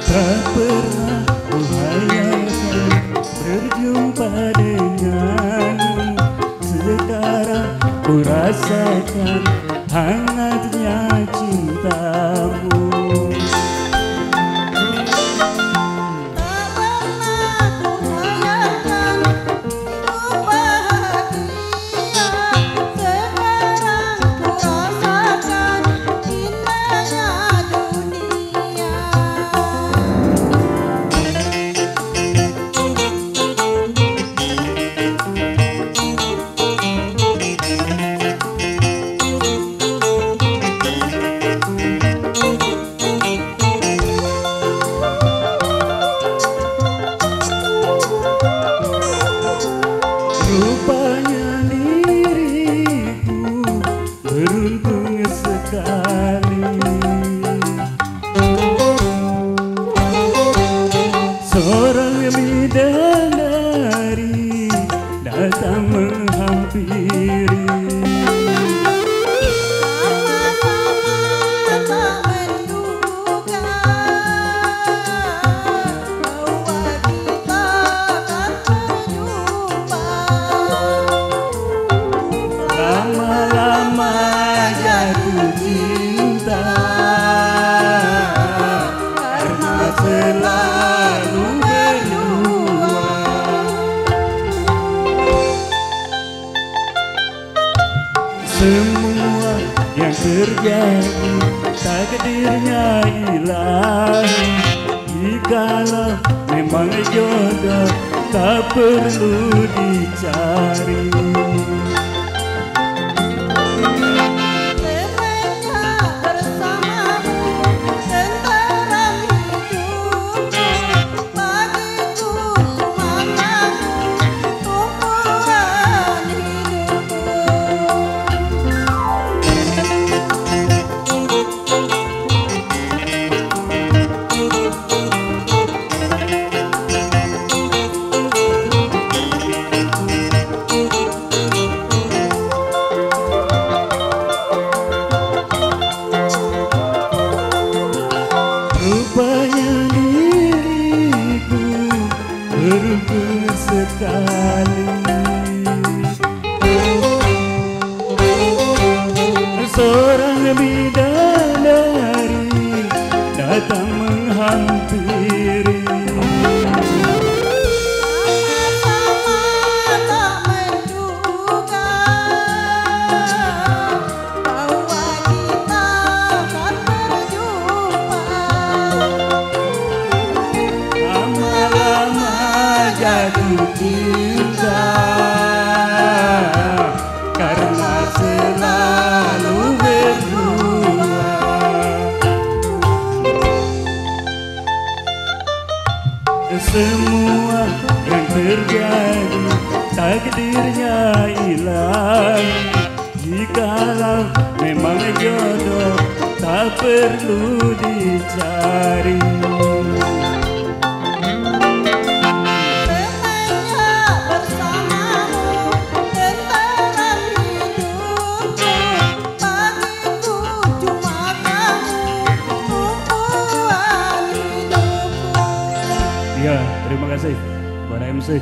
Tak pernah kuhayalkan berjumpa denganmu. Sekarang ku rasakan hangatnya cintamu. Rupanya diriku beruntung sekali, seorang bidadari datang menghampiri. Selalu berdua, semua yang terjadi takdirnya ilahi. Jikalau memang jodoh tak perlu dicari. Rupanya diriku beruntung sekali, seorang bidadari datang menghampiri. Jatuh cinta karena selalu berdua, semua yang terjadi takdirnya ilahi. Jikalau memang jodoh tak perlu dicari. Ya, terima kasih kepada MC.